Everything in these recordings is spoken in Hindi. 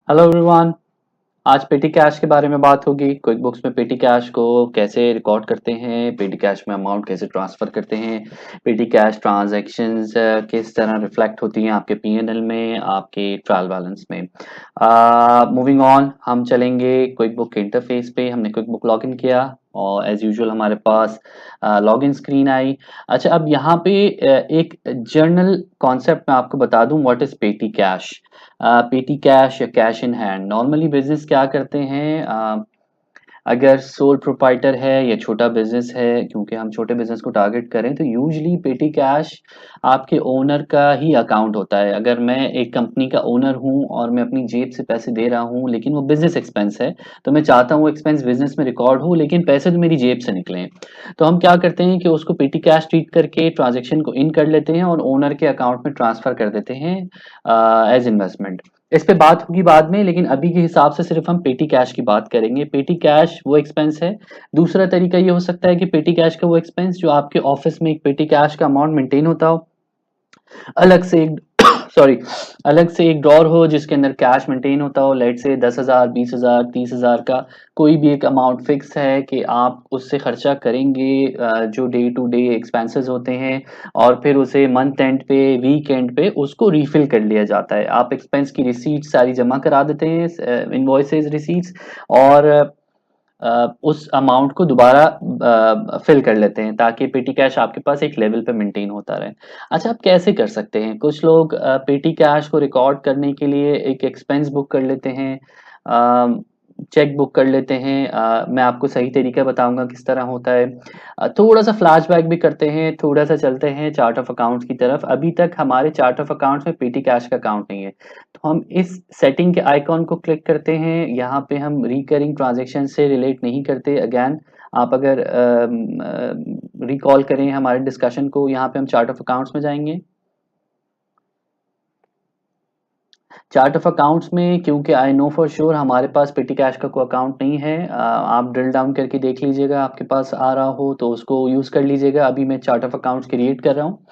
Hello everyone. आज पेटी कैश के बारे में बात होगी। क्विक बुक्स में पेटी कैश को कैसे रिकॉर्ड करते हैं, पेटी कैश में अमाउंट कैसे ट्रांसफर करते हैं, पेटी कैश ट्रांजैक्शंस किस तरह रिफ्लेक्ट होती हैं आपके पीएनएल में, आपके ट्रायल बैलेंस में। मूविंग ऑन, हम चलेंगे क्विक बुक के इंटरफेस पे। हमने क्विक बुक लॉगिन किया और एज यूजुअल हमारे पास लॉगिन स्क्रीन आई। अच्छा, अब यहाँ पे एक जर्नल कॉन्सेप्ट मैं आपको बता दूं, what is petty cash. Petty cash या cash in hand, normally business क्या करते हैं, अगर सोल प्रोप्राइटर है या छोटा बिजनेस है, क्योंकि हम छोटे बिजनेस को टारगेट करें तो यूजली पेटी कैश आपके ओनर का ही अकाउंट होता है। अगर मैं एक कंपनी का ओनर हूं और मैं अपनी जेब से पैसे दे रहा हूं लेकिन वो बिजनेस एक्सपेंस है, तो मैं चाहता हूं वो एक्सपेंस बिजनेस में रिकॉर्ड हो लेकिन पैसे तो मेरी जेब से निकले। तो हम क्या करते हैं कि उसको पेटी कैश ट्रीट करके ट्रांजेक्शन को इन कर लेते हैं और ओनर के अकाउंट में ट्रांसफर कर देते हैं एज इन्वेस्टमेंट। इस पे बात होगी बाद में, लेकिन अभी के हिसाब से सिर्फ हम पेटी कैश की बात करेंगे। पेटी कैश वो एक्सपेंस है। दूसरा तरीका ये हो सकता है कि पेटी कैश का वो एक्सपेंस जो आपके ऑफिस में एक पेटी कैश का अमाउंट मेंटेन होता हो, अलग से एक सॉरी अलग से एक ड्रॉर हो जिसके अंदर कैश मेंटेन होता हो, लेट से 10,000, 20,000, 30,000 का कोई भी एक अमाउंट फिक्स है कि आप उससे खर्चा करेंगे जो डे टू डे एक्सपेंसेस होते हैं, और फिर उसे मंथ एंड पे, वीक एंड पे उसको रिफिल कर लिया जाता है। आप एक्सपेंस की रिसीट सारी जमा करा देते हैं, इनवॉइसेस, रिसीट्स, और उस अमाउंट को दोबारा फिल कर लेते हैं ताकि पेटी कैश आपके पास एक लेवल पे मेंटेन होता रहे। अच्छा, आप कैसे कर सकते हैं? कुछ लोग पेटी कैश को रिकॉर्ड करने के लिए एक एक्सपेंस बुक कर लेते हैं, चेक बुक कर लेते हैं। मैं आपको सही तरीका बताऊंगा किस तरह होता है। थोड़ा सा फ्लैशबैक भी करते हैं, थोड़ा सा चलते हैं चार्ट ऑफ अकाउंट्स की तरफ। अभी तक हमारे चार्ट ऑफ अकाउंट्स में पेटी कैश का अकाउंट नहीं है, तो हम इस सेटिंग के आइकॉन को क्लिक करते हैं। यहाँ पे हम रिकरिंग ट्रांजैक्शन से रिलेट नहीं करते। अगेन, आप अगर रिकॉल करें हमारे डिस्कशन को, यहाँ पे हम चार्ट ऑफ अकाउंट्स में जाएंगे। चार्ट ऑफ अकाउंट्स में, क्योंकि आई नो फॉर श्योर हमारे पास पेटी कैश का कोई अकाउंट नहीं है, आप ड्रिल डाउन करके देख लीजिएगा, आपके पास आ रहा हो तो उसको यूज कर लीजिएगा। अभी मैं चार्ट ऑफ अकाउंट्स क्रिएट कर रहा हूँ।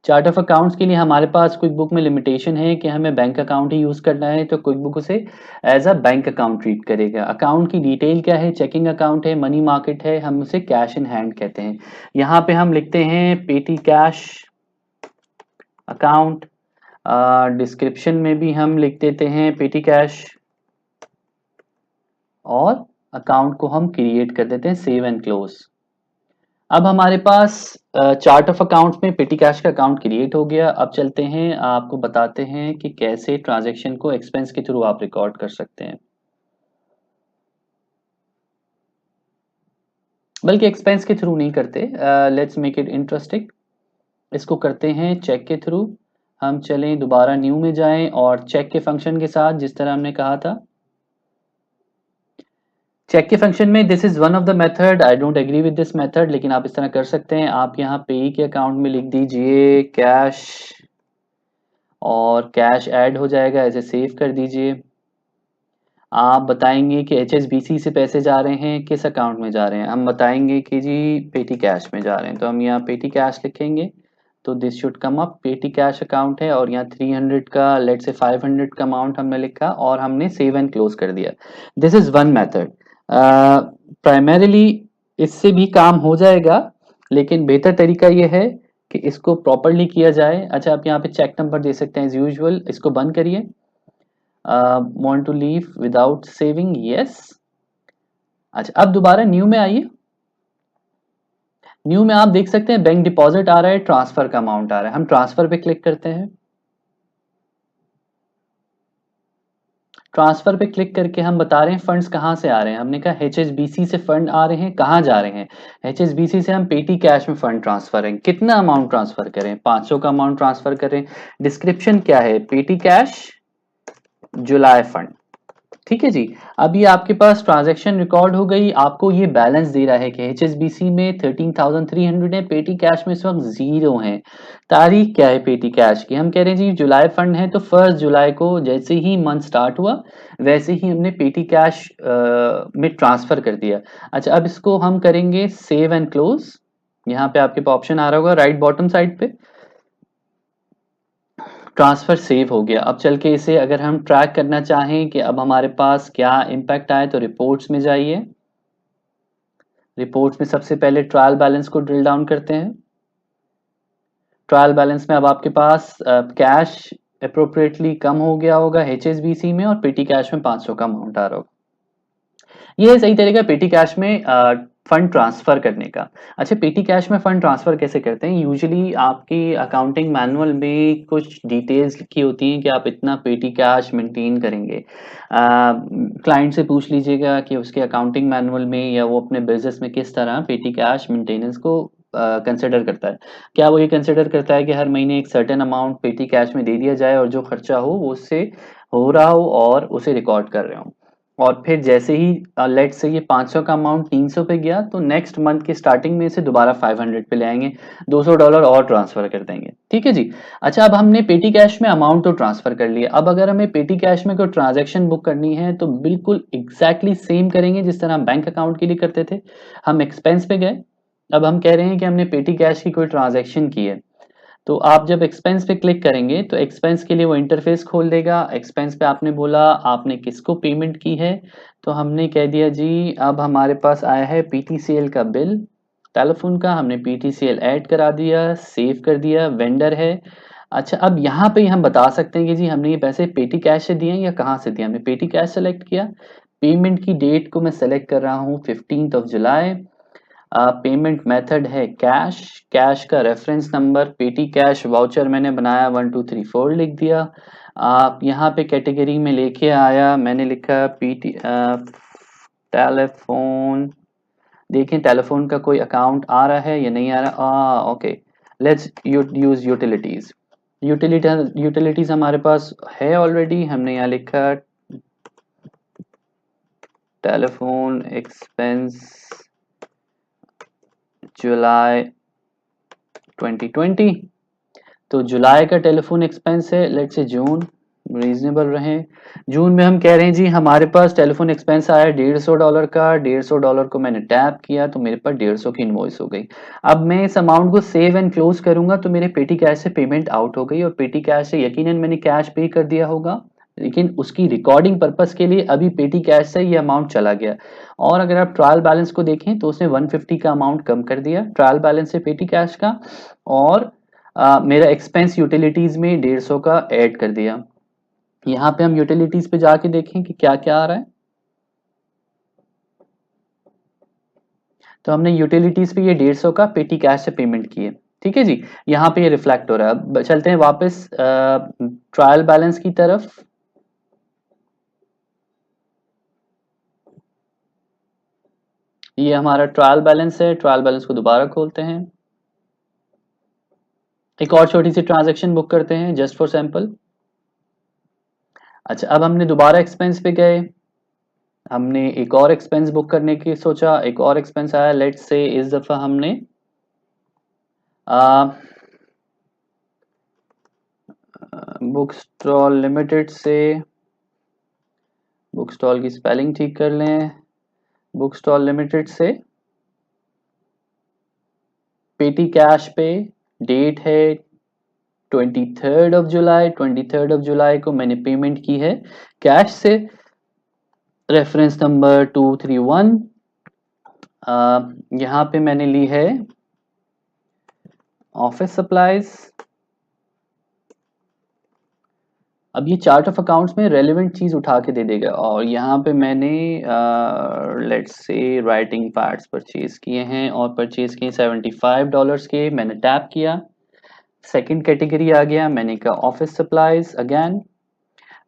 चार्ट ऑफ अकाउंट्स के लिए हमारे पास क्विक बुक में लिमिटेशन है कि हमें बैंक अकाउंट ही यूज करना है, तो क्विक बुक उसे as a bank account treat करेगा। अकाउंट की डिटेल क्या है? चेकिंग अकाउंट है, मनी मार्केट है, हम उसे कैश इन हैंड कहते हैं। यहाँ पे हम लिखते हैं पेटी कैश अकाउंट। डिस्क्रिप्शन में भी हम लिख देते हैं पेटी कैश, और अकाउंट को हम क्रिएट कर देते हैं सेव एंड क्लोज। अब हमारे पास चार्ट ऑफ अकाउंट्स में पेटी कैश का अकाउंट क्रिएट हो गया। अब चलते हैं, आपको बताते हैं कि कैसे ट्रांजैक्शन को एक्सपेंस के थ्रू आप रिकॉर्ड कर सकते हैं, बल्कि एक्सपेंस के थ्रू नहीं करते। लेट्स मेक इट इंटरेस्टिंग, इसको करते हैं चेक के थ्रू। हम चलें, दोबारा न्यू में जाएं और चेक के फंक्शन के साथ, जिस तरह हमने कहा था, चेक के फंक्शन में this is one of the method. I don't agree with this method, लेकिन आप इस तरह कर सकते हैं। आप यहाँ पे के अकाउंट में लिख दीजिए कैश, और कैश ऐड हो जाएगा, ऐसे सेव कर दीजिए। आप बताएंगे कि एचएसबीसी से पैसे जा रहे हैं, किस अकाउंट में जा रहे हैं। हम बताएंगे कि जी पेटी कैश में जा रहे हैं, तो हम यहाँ पेटी कैश लिखेंगे तो दिस शुड कम अप। पेटी कैश अकाउंट है और यहाँ 300 का, लेट से 500 का अमाउंट हमने लिखा और हमने सेव एंड क्लोज कर दिया। This is one method. Primarily इससे भी काम हो जाएगा, लेकिन बेहतर तरीका ये है कि इसको प्रॉपरली किया जाए। अच्छा, आप यहाँ पे चेक नंबर दे सकते हैं एज यूजुअल। इसको बंद करिए। Want to leave without saving, yes. अच्छा, अब दोबारा न्यू में आइए। न्यू में आप देख सकते हैं बैंक डिपॉजिट आ रहा है, ट्रांसफर का अमाउंट आ रहा है। हम ट्रांसफर पे क्लिक करते हैं। ट्रांसफर पे क्लिक करके हम बता रहे हैं फंड्स कहाँ से आ रहे हैं। हमने कहा एचएसबीसी से फंड आ रहे हैं, कहाँ जा रहे हैं? एचएसबीसी से हम पेटी कैश में फंड ट्रांसफर है। कितना अमाउंट ट्रांसफर करें? 500 का अमाउंट ट्रांसफर करें। डिस्क्रिप्शन क्या है? पेटी कैश जुलाई फंड। ठीक है जी। अब ये आपके पास ट्रांजैक्शन रिकॉर्ड हो गई। आपको ये बैलेंस दे रहा है कि एचएसबीसी में 13,300 है, पेटी कैश में इस वक्त जीरो है। तारीख क्या है पेटी कैश की? हम कह रहे हैं जी जुलाई फंड है, तो 1 जुलाई को जैसे ही मंथ स्टार्ट हुआ वैसे ही हमने पेटी कैश में ट्रांसफर कर दिया। अच्छा, अब इसको हम करेंगे सेव एंड क्लोज। यहाँ पे आपके पास ऑप्शन आ रहा होगा राइट बॉटम साइड पे, ट्रांसफर सेव हो गया। अब चल के इसे अगर हम ट्रैक करना चाहें कि अब हमारे पास क्या इम्पैक्ट आए, तो रिपोर्ट्स में जाइए। रिपोर्ट्स में सबसे पहले ट्रायल बैलेंस को ड्रिल डाउन करते हैं। ट्रायल बैलेंस में अब आपके पास कैश अप्रोप्रिएटली कम हो गया होगा HSBC में, और पेटी कैश में 500 का अमाउंट आ रहा होगा। ये सही तरीका पेटी कैश में फंड ट्रांसफर करने का। अच्छा, पेटी कैश में फंड ट्रांसफर कैसे करते हैं? यूजुअली आपकी अकाउंटिंग मैनुअल में कुछ डिटेल्स लिखी होती हैं कि आप इतना पेटी कैश मेंटेन करेंगे। क्लाइंट से पूछ लीजिएगा कि उसके अकाउंटिंग मैनुअल में या वो अपने बिजनेस में किस तरह पेटी कैश मेंटेनेंस को कंसिडर करता है। क्या वो ये कंसिडर करता है कि हर महीने एक सर्टेन अमाउंट पेटी कैश में दे दिया जाए और जो खर्चा हो वो उससे हो रहा हो और उसे रिकॉर्ड कर रहे हो, और फिर जैसे ही लेट से ये 500 का अमाउंट 300 पे गया तो नेक्स्ट मंथ की स्टार्टिंग में इसे दोबारा 500 पे ले आएंगे, $200 और ट्रांसफर कर देंगे। ठीक है जी। अच्छा, अब हमने पेटी कैश में अमाउंट तो ट्रांसफर कर लिया, अब अगर हमें पेटी कैश में कोई ट्रांजैक्शन बुक करनी है तो बिल्कुल एग्जैक्टली सेम करेंगे जिस तरह हम बैंक अकाउंट के लिए करते थे। हम एक्सपेंस पे गए, अब हम कह रहे हैं कि हमने पेटी कैश की कोई ट्रांजैक्शन की है, तो आप जब एक्सपेंस पे क्लिक करेंगे तो एक्सपेंस के लिए वो इंटरफेस खोल देगा। एक्सपेंस पे आपने बोला आपने किसको पेमेंट की है, तो हमने कह दिया जी अब हमारे पास आया है PTCL का बिल टेलीफोन का, हमने PTCL ऐड करा दिया, सेव कर दिया, वेंडर है। अच्छा, अब यहाँ पे हम बता सकते हैं कि जी हमने ये पैसे पेटी कैश से दिए हैं या कहाँ से दिए। हमने पेटी कैश सेलेक्ट किया, पेमेंट की डेट को मैं सेलेक्ट कर रहा हूँ 15 जुलाई। पेमेंट मेथड है कैश, कैश का रेफरेंस नंबर पेटी कैश वाउचर मैंने बनाया 1234 लिख दिया। आप यहाँ पे कैटेगरी में लेके आया, मैंने लिखा पीटी टेलीफोन। देखें टेलीफोन का कोई अकाउंट आ रहा है या नहीं आ रहा। Okay, let's use utilities. Utilities हमारे पास है ऑलरेडी, हमने यहाँ लिखा टेलीफोन एक्सपेंस जुलाई 2020। तो जुलाई का टेलीफोन एक्सपेंस है, लेट्स से जून, रीजनेबल रहे। जून में हम कह रहे हैं जी हमारे पास टेलीफोन एक्सपेंस आया $150 का, $150 को मैंने टैप किया तो मेरे पास 150 की इनवॉइस हो गई। अब मैं इस अमाउंट को सेव एंड क्लोज करूंगा तो मेरे पेटी कैश से पेमेंट आउट हो गई, और पेटी कैश से यकीनन मैंने कैश पे कर दिया होगा, लेकिन उसकी रिकॉर्डिंग पर्पस के लिए अभी पेटी कैश से ये अमाउंट चला गया। और अगर आप ट्रायल बैलेंस को देखें तो उसने 150 का अमाउंट कम कर दिया ट्रायल बैलेंस से पेटी कैश का, और मेरा एक्सपेंस यूटिलिटीज में 150 का ऐड कर दिया। यहाँ पे हम यूटिलिटीज पे जाके देखें कि क्या क्या आ रहा है। तो हमने यूटिलिटीज पे ये 150 का पेटी कैश से पेमेंट की है। ठीक है जी, यहाँ पे ये रिफ्लेक्ट हो रहा है। अब चलते हैं वापस ट्रायल बैलेंस की तरफ। ये हमारा ट्रायल बैलेंस है, ट्रायल बैलेंस को दोबारा खोलते हैं, एक और छोटी सी ट्रांजैक्शन बुक करते हैं जस्ट फॉर सैंपल। अच्छा, अब हमने दोबारा एक्सपेंस पे गए, हमने एक और एक्सपेंस बुक करने की सोचा, एक और एक्सपेंस आया। लेट्स से इस दफा हमने बुक स्टॉल लिमिटेड से, बुक स्टॉल की स्पेलिंग ठीक कर लें, बुक स्टॉल लिमिटेड से पेटी कैश पे डेट है 23 जुलाई, 23 को मैंने पेमेंट की है कैश से, रेफरेंस नंबर 231। यहाँ पे मैंने ली है ऑफिस सप्लाईज। अब ये चार्ट ऑफ अकाउंट्स में रेलेवेंट चीज उठा के दे देगा, और यहाँ पे मैंने let's say writing parts purchase किए हैं, और परचेज किए $75 के, मैंने टैप किया, सेकंड कैटेगरी आ गया, मैंने कहा ऑफिस सप्लाईज अगेन।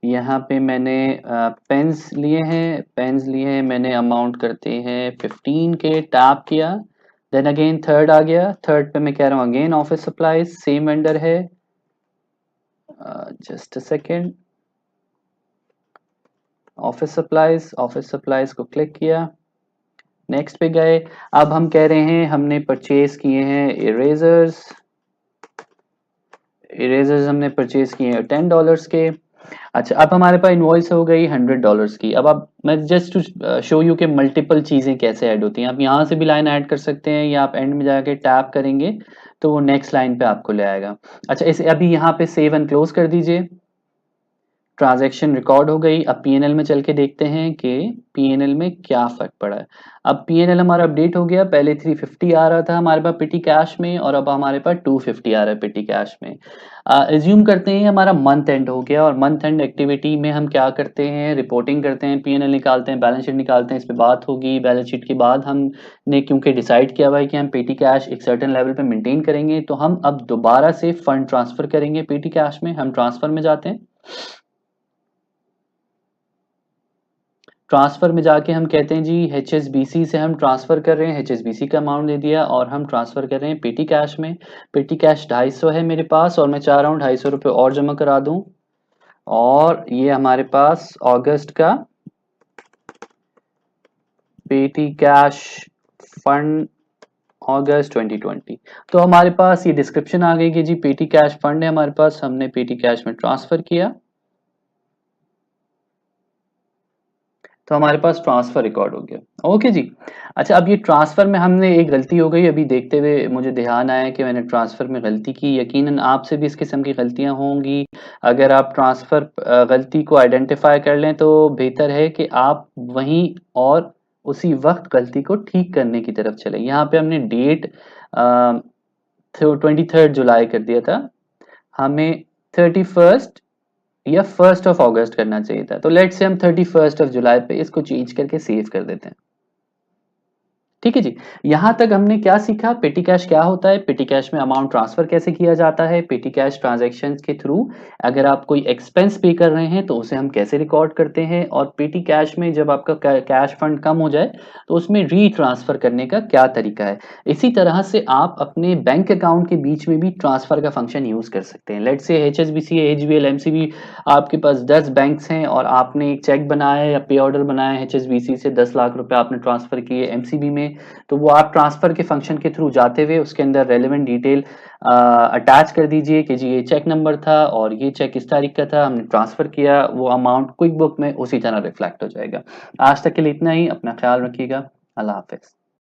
यहाँ पे मैंने पेन्स लिए हैं, पेन्स लिए हैं मैंने, अमाउंट करते हैं 15 के, टैप किया। देन अगेन थर्ड आ गया, थर्ड पे मैं कह रहा हूँ again office supplies, same vendor है, just a second, office supplies को क्लिक किया, नेक्स्ट पे गए। अब हम कह रहे हैं हमने परचेज किए हैं इरेजर्स, इरेजर्स हमने परचेज किए हैं $10 के। अच्छा, अब हमारे पास इनवॉइस हो गई $100 की। अब आप, मैं जस्ट टू शो यू कि मल्टीपल चीज़ें कैसे ऐड होती हैं। आप यहाँ से भी लाइन ऐड कर सकते हैं या आप एंड में जाके टैप करेंगे तो वो नेक्स्ट लाइन पे आपको ले आएगा। अच्छा, इसे अभी यहाँ पे सेव एंड क्लोज कर दीजिए। ट्रांजैक्शन रिकॉर्ड हो गई। अब पीएनएल में चल के देखते हैं कि पीएनएल में क्या फर्क पड़ा है। अब पीएनएल हमारा अपडेट हो गया। पहले 350 आ रहा था हमारे पास पेटी कैश में और अब हमारे पास 250 आ रहा है पेटी कैश में। एज्यूम करते हैं हमारा मंथ एंड हो गया और मंथ एंड एक्टिविटी में हम क्या करते हैं, रिपोर्टिंग करते हैं, पीएनएल निकालते हैं, बैलेंस शीट निकालते हैं। इस पे बात होगी। बैलेंस शीट के बाद हमने क्योंकि डिसाइड किया हुआ है कि हम पेटी कैश एक सर्टेन लेवल पे मेंटेन करेंगे, तो हम अब दोबारा से फंड ट्रांसफर करेंगे पेटी कैश में। हम ट्रांसफर में जाते हैं। ट्रांसफर में जाके हम कहते हैं जी एचएसबीसी से हम ट्रांसफर कर रहे हैं, एचएसबीसी का अमाउंट दे दिया और हम ट्रांसफर कर रहे हैं पेटी कैश में। पेटी कैश 250 है मेरे पास और मैं चाह रहा हूँ 250 रुपये और जमा करा दूं। और ये हमारे पास अगस्त का पेटी कैश फंड अगस्त 2020। तो हमारे पास ये डिस्क्रिप्शन आ गई कि जी पेटी कैश फंड है हमारे पास, हमने पेटी कैश में ट्रांसफर किया तो हमारे पास ट्रांसफर रिकॉर्ड हो गया। ओके जी। अच्छा, अब ये ट्रांसफर में हमने एक गलती हो गई, अभी देखते हुए मुझे ध्यान आया कि मैंने ट्रांसफर में गलती की। यकीनन आपसे भी इस किस्म की गलतियां होंगी। अगर आप ट्रांसफर गलती को आइडेंटिफाई कर लें तो बेहतर है कि आप वहीं और उसी वक्त गलती को ठीक करने की तरफ चले। यहाँ पे हमने डेट 23 जुलाई कर दिया था, हमें 31 या 1 ऑफ अगस्त करना चाहिए था। तो लेट्स से हम 31 जुलाई पे इसको चेंज करके सेव कर देते हैं। ठीक है जी। यहां तक हमने क्या सीखा, पेटी कैश क्या होता है, पेटी कैश में अमाउंट ट्रांसफर कैसे किया जाता है, पेटी कैश ट्रांजैक्शंस के थ्रू अगर आप कोई एक्सपेंस पे कर रहे हैं तो उसे हम कैसे रिकॉर्ड करते हैं, और पेटी कैश में जब आपका कैश फंड कम हो जाए तो उसमें रीट्रांसफर करने का क्या तरीका है। इसी तरह से आप अपने बैंक अकाउंट के बीच में भी ट्रांसफर का फंक्शन यूज कर सकते हैं। लेट से एचएसबीसी, एचबीएल, एमसीबी, आपके पास 10 बैंक्स हैं और आपने एक चेक बनाया या पे ऑर्डर बनाया एचएसबीसी से 10 लाख रुपए आपने ट्रांसफर किए एमसीबी में, तो वो आप ट्रांसफर के फंक्शन के थ्रू जाते हुए उसके अंदर रेलेवेंट डिटेल अटैच कर दीजिए कि जी ये चेक नंबर था और ये चेक इस तारीख का था, हमने ट्रांसफर किया, वो अमाउंट क्विक बुक में उसी तरह रिफ्लेक्ट हो जाएगा। आज तक के लिए इतना ही। अपना ख्याल रखिएगा। अल्लाह हाफिज।